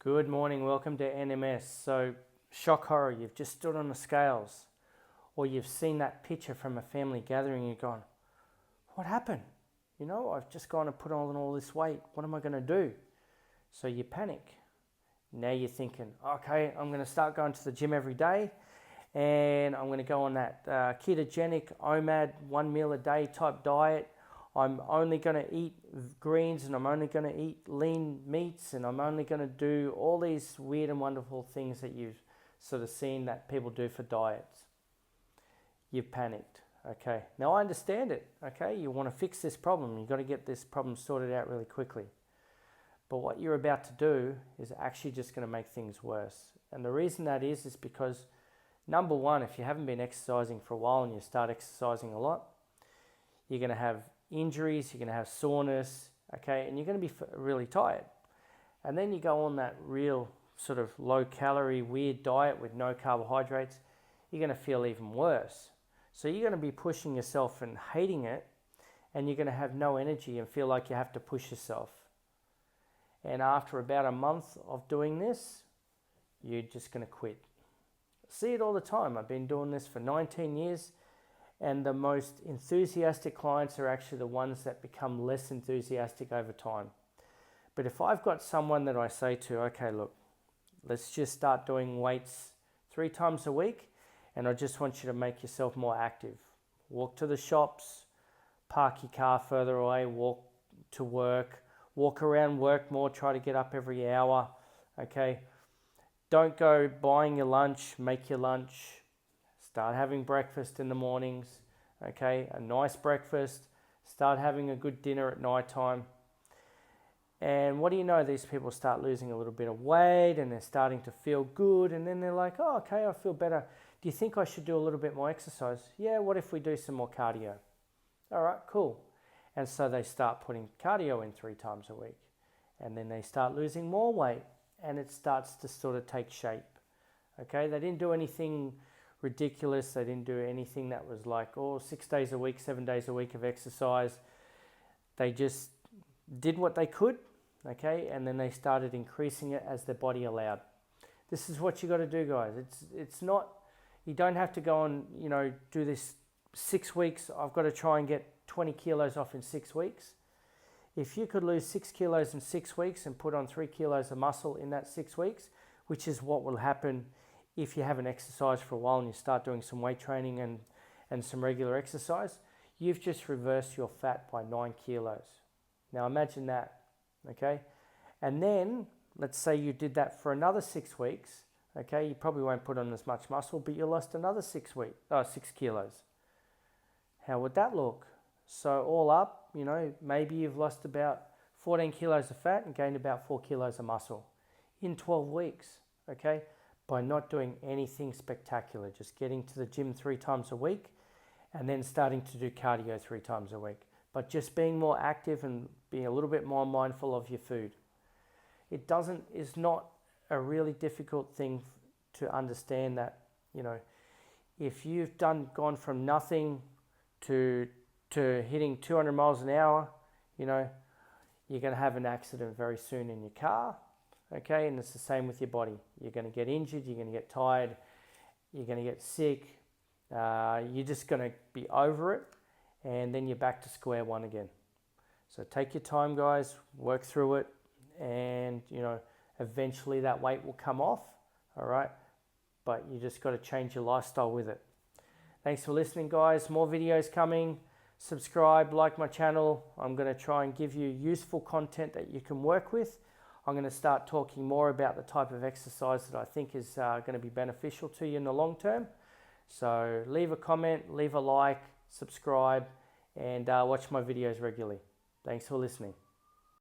Good morning, welcome to NMS. So, shock horror, you've just stood on the scales, or you've seen that picture from a family gathering and you've gone, what happened? I've just gone and put on all this weight. What am I going to do? So you panic. Now you're thinking, okay, I'm going to start going to the gym every day and I'm going to go on that ketogenic OMAD 1 meal a day type diet. I'm only going to eat greens and I'm only going to eat lean meats and I'm only going to do all these weird and wonderful things that you've sort of seen that people do for diets. You've panicked. Okay, now I understand it. Okay, you want to fix this problem. You've got to get this problem sorted out really quickly. But what you're about to do is actually just going to make things worse. And the reason that is because number one, if you haven't been exercising for a while and you start exercising a lot, you're going to have injuries, you're going to have soreness, okay, and you're going to be really tired. And then you go on that real sort of low calorie, weird diet with no carbohydrates, you're going to feel even worse. So you're going to be pushing yourself and hating it, and you're going to have no energy and feel like you have to push yourself. And after about a month of doing this, you're just going to quit. I see it all the time. I've been doing this for 19 years. And the most enthusiastic clients are actually the ones that become less enthusiastic over time. But if I've got someone that I say to, okay, look, let's just start doing weights 3 times a week, and I just want you to make yourself more active. Walk to the shops, park your car further away, walk to work, walk around work more, try to get up every hour, okay? Don't go buying your lunch, make your lunch. Start having breakfast in the mornings, okay? A nice breakfast. Start having a good dinner at night time. And what do you know? These people start losing a little bit of weight and they're starting to feel good. And then they're like, oh, okay, I feel better. Do you think I should do a little bit more exercise? Yeah, what if we do some more cardio? All right, cool. And so they start putting cardio in 3 times a week. And then they start losing more weight and it starts to sort of take shape, okay? They didn't do anything ridiculous. They didn't do anything that was like, 6 days a week, 7 days a week of exercise. They just did what they could, okay? And then they started increasing it as their body allowed. This is what you got to do, guys. It's not, you don't have to go and, do this 6 weeks. I've got to try and get 20 kilos off in 6 weeks. If you could lose 6 kilos in 6 weeks and put on 3 kilos of muscle in that 6 weeks, which is what will happen if you haven't exercised for a while and you start doing some weight training and some regular exercise, you've just reversed your fat by 9 kilos. Now imagine that, okay? And then, let's say you did that for another 6 weeks, okay? You probably won't put on as much muscle, but you lost another 6 kilos. How would that look? So all up, maybe you've lost about 14 kilos of fat and gained about 4 kilos of muscle in 12 weeks, okay? By not doing anything spectacular, just getting to the gym 3 times a week and then starting to do cardio 3 times a week. But just being more active and being a little bit more mindful of your food. It's not a really difficult thing to understand that, if you've gone from nothing to hitting 200 miles an hour, you're going to have an accident very soon in your car. Okay, and it's the same with your body. You're going to get injured, you're going to get tired, you're going to get sick, you're just going to be over it, and then you're back to square one again. So take your time, guys, work through it, and, eventually that weight will come off, all right? But you just got to change your lifestyle with it. Thanks for listening, guys. More videos coming. Subscribe, like my channel. I'm going to try and give you useful content that you can work with. I'm going to start talking more about the type of exercise that I think is going to be beneficial to you in the long term. So leave a comment, leave a like, subscribe, and watch my videos regularly. Thanks for listening.